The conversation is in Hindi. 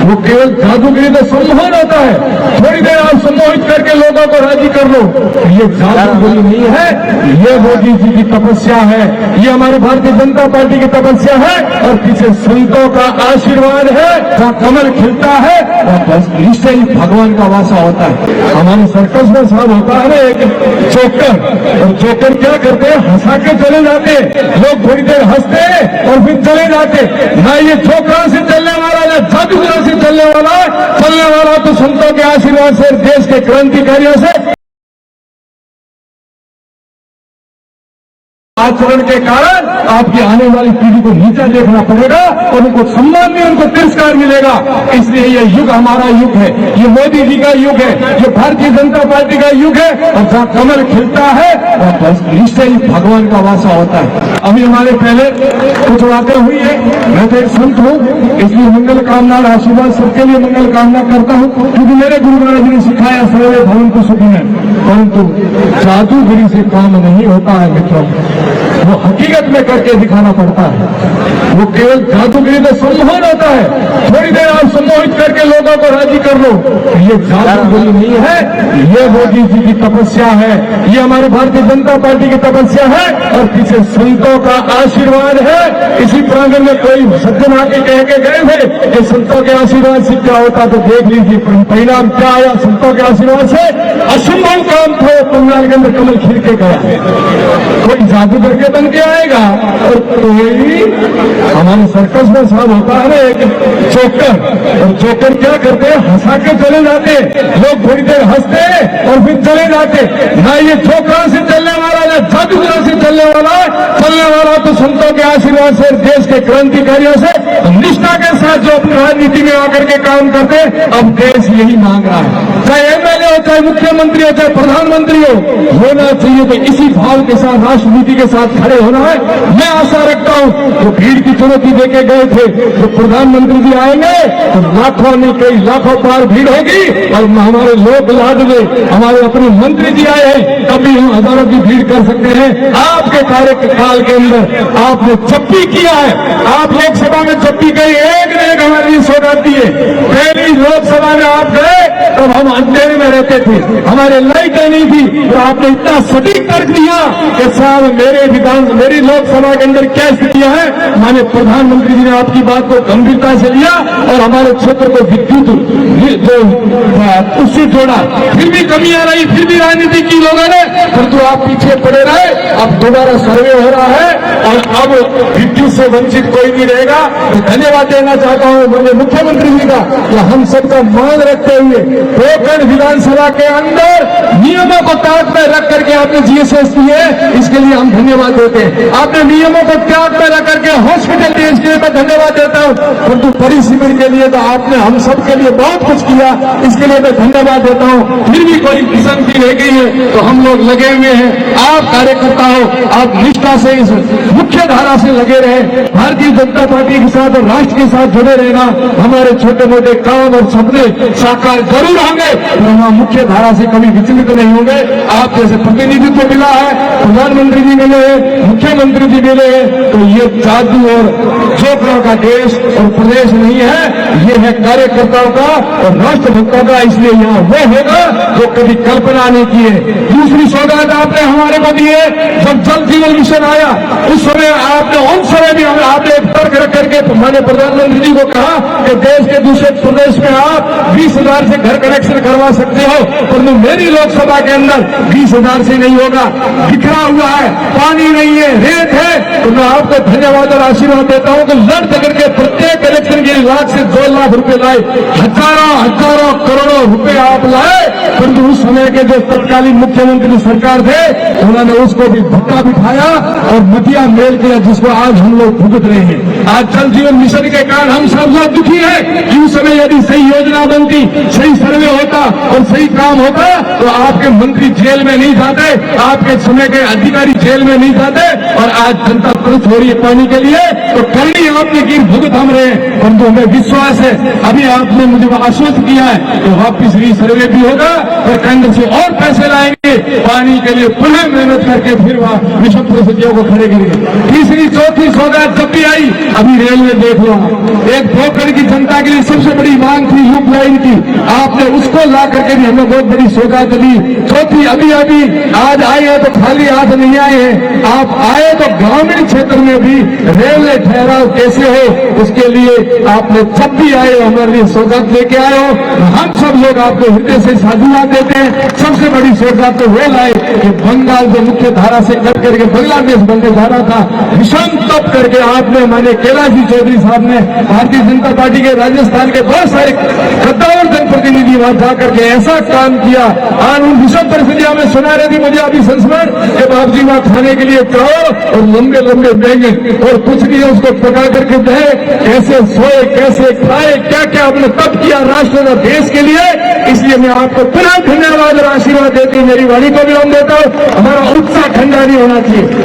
वो केवल जादूगिरी तो सम्मोहन होता है। थोड़ी देर आप सम्मोहित करके लोगों को राजी कर लो, ये जादूगिरी नहीं है, ये मोदी जी की तपस्या है, ये हमारी भारतीय जनता पार्टी की तपस्या है और पीछे संतों का आशीर्वाद है। जहाँ कमल खिलता है वह बस निश्चय ही भगवान का वासा होता है। हमारे सर्कस में साहब होता है ना एक जोकर, और जोकर क्या करते हैं, हंसा के चले जाते, लोग थोड़ी देर हंसते और फिर चले जाते। ना ये जोकरों से चलने वाला, ना जादूगरों से चलने वाला तो संतों के आशीर्वाद से, देश के क्रांतिकारियों से। आचरण के कारण आपकी आने वाली पीढ़ी को नीचा देखना पड़ेगा और उनको सम्मान नहीं, उनको तिरस्कार मिलेगा। इसलिए ये युग हमारा युग है, ये मोदी जी का युग है, ये भारतीय जनता पार्टी का युग है। और जहाँ कमल खिलता है वह बस निश्चय ही भगवान का वासा होता है। अभी हमारे पहले कुछ बातें हुई है, मैं तो एक संत हूँ, इसलिए मंगल कामना और आशीर्वाद सबके लिए मंगल कामना करता हूँ, क्योंकि मेरे गुरु महाराज जी ने सिखाया सर्वे भवन्तु सुखिनः। परंतु जादूगिरी से काम नहीं होता है मित्रों, वो हकीकत में करके दिखाना पड़ता है। वो केवल जादूगिरी तो सम्मोहन होता है। थोड़ी देर आप सम्मोहित करके लोगों को राजी कर लो, ये जादूगिरी नहीं है, ये मोदी जी की तपस्या है, ये हमारी भारतीय जनता पार्टी की तपस्या है और पीछे संतों का आशीर्वाद है। इसी प्रांगण में कोई सज्जन आके कह के गए थे कि संतों के आशीर्वाद से क्या होता, तो देख लीजिए परिणाम क्या आया। संतों के आशीर्वाद से असंभव काम था, पंडाल के अंदर कमल खिल के गया। कोई जादूगर के बन के आएगा और कोई हमारे सर्कस में साहब होता है ना एक जोकर, और जोकर क्या करते हैं, हंसा के चले जाते, लोग थोड़ी देर हंसते और फिर चले जाते। ना ये जोकरों से चलने वाला, ना जादूगरों से चलने वाला तो संतों के आशीर्वाद से, देश के क्रांतिकारियों से निष्ठा के साथ जो अपनी राजनीति में आकर के काम करते, अब देश यही मांग रहा है। चाहे एमएलए हो, चाहे मुख्यमंत्री हो, चाहे प्रधानमंत्री हो, होना चाहिए तो इसी भाव के साथ, राष्ट्रनीति के साथ खड़े होना है। मैं आशा रखता हूं जो भीड़ की चुनौती देके गए थे, तो प्रधानमंत्री जी आएंगे तो लाखों नहीं कई लाखों पार भीड़ होगी। और हमारे लोक लाडले हमारे अपने मंत्री जी आए हैं, तभी हम हजारों की भीड़ कर सकते हैं। आपके कार्यकाल के अंदर आपने जब भी किया है, आप लोकसभा में जब भी गए, एक न एक हमारे लिए सौगात दी है। पहली लोकसभा में आप गए तब हम अंधेरे में रहते थे, हमारे लाइटें नहीं थी, तो आपने इतना सटीक तर्क दिया कि साहब मेरी लोकसभा के अंदर क्या स्थितियां हैं। माने प्रधानमंत्री जी ने आपकी बात को गंभीरता से लिया और हमारे क्षेत्र को विद्युत उससे जोड़ा। फिर भी कमियां रही, फिर भी राजनीति की लोगों ने, परंतु आप पीछे पड़े रहे। अब दोबारा सर्वे हो रहा है और अब विद्युत से वंचित कोई नहीं रहेगा। तो धन्यवाद देना चाहता हूं मुझे मुख्यमंत्री जी का कि हम सबका मान रखते हुए पोखरण विधानसभा के अंदर नियमों को ताक में रख करके आपने जीएसएस दिए, इसके लिए हम धन्यवाद देते हैं। आपने नियमों को त्याग में रख करके हॉस्पिटल दिए, इसके लिए मैं धन्यवाद देता हूं। परंतु परिशिविर के लिए तो आपने हम सबके लिए बहुत कुछ किया, इसके लिए मैं धन्यवाद देता हूं। फिर भी कोई विसंगति रह गई है तो हम लोग लगे हुए हैं। आप कार्यकर्ता हो, आप निष्ठा से इस मुख्य धारा से लगे रहे, भारतीय जनता पार्टी के साथ और राष्ट्र के साथ जुड़े रहना। हमारे छोटे मोटे काम और सपने साकार जरूर होंगे, तो हम मुख्य धारा से कभी विचलित नहीं होंगे। आप जैसे प्रतिनिधित्व मिला है, प्रधानमंत्री जी मिले हैं, मुख्यमंत्री जी मिले हैं, तो ये जादू और जोकरों का देश और प्रदेश नहीं है, ये है कार्यकर्ताओं का और राष्ट्रभक्तों का। इसलिए यहाँ वो होगा जो कभी कल्पना नहीं की है। दूसरी सौगात आपने हमारे को दी है, जब जल जीवन मिशन आया उस समय आपने, उन समय भी आपने एक तर्क रख करके माननीय प्रधानमंत्री जी को कहा कि देश के दूसरे प्रदेश में आप 20,000 से घर कनेक्शन करवा सकते हो, परंतु मेरी लोकसभा के अंदर 20,000 से नहीं होगा। बिखरा हुआ है, पानी नहीं है, रेत है। तो मैं आपको धन्यवाद और आशीर्वाद देता हूं कि लड़ करके प्रत्येक इलेक्शन के 1 लाख से 2 लाख रुपए लाए, हजारों करोड़ों रुपए आप लाए। परंतु उस समय के जो तत्कालीन मुख्यमंत्री सरकार थे, उन्होंने उसको भी धक्का बिठाया और मटिया मेल किया, जिसको आज हम लोग भुगत रहे हैं। आज जल जीवन मिशन के कारण हम सब लोग दुखी हैं कि उस समय यदि सही योजना बनती, सही सर्वे होता और सही काम होता, तो आपके मंत्री जेल में नहीं जाते, आपके समय के अधिकारी जेल में नहीं जाते, और आज जनता त्रस्त हो रही है पानी के लिए, तो करनी आपने की भुगत हम रहे हैं, परंतु हमें विश्वास है अभी आपने मुझे आश्वस्त किया है कि वापिस रीसर्वे भी होगा और केंद्र से और पैसे लाएंगे पानी के लिए, पुनः मेहनत करके फिर वहां मिशन परिस्थितियों को खड़े करेंगे। तीसरी चौथी सौगात जब भी आई, अभी रेलवे देख लो, एक पोखर की जनता के लिए सबसे बड़ी मांग थी लूप लाइन की, आपने उसको ला करके भी हमें बहुत बड़ी सौगात दी। चौथी अभी आज आए हैं तो खाली हाथ नहीं आए हैं, आप आए तो ग्रामीण क्षेत्र में भी रेलवे ठहराव कैसे हो उसके लिए आपने जब भी आए हो हमारे लिए सौगात लेके आए हो। हम सब लोग आपको हृदय से साधुवाद देते हैं। सबसे बड़ी सौगात तो वो लाए कि बंगाल जो मुख्य धारा से कट करके बांग्लादेश बनने जा रहा था, विषम तप करके आपने माने कैलाश जी चौधरी साहब ने भारतीय जनता पार्टी के राजस्थान के बहुत सारे कद्दावर जनप्रतिनिधि वहां जाकर के ऐसा काम किया। आज उन विषम परिस्थितियों में सुना रही थी मुझे अभी संस्मरण के बाप जी वहां खाने के लिए चाहो और लंबे लंबे देंगे और कुछ नहीं है उसको पका करके दे, कैसे सोए कैसे खाए, क्या क्या आपने तब किया राष्ट्र और देश के लिए। इसलिए मैं आपको पुनः धन्यवाद और आशीर्वाद देती मेरी वाणी को भी हम देता हूं। हमारा उत्साह ठंडा नहीं होना चाहिए।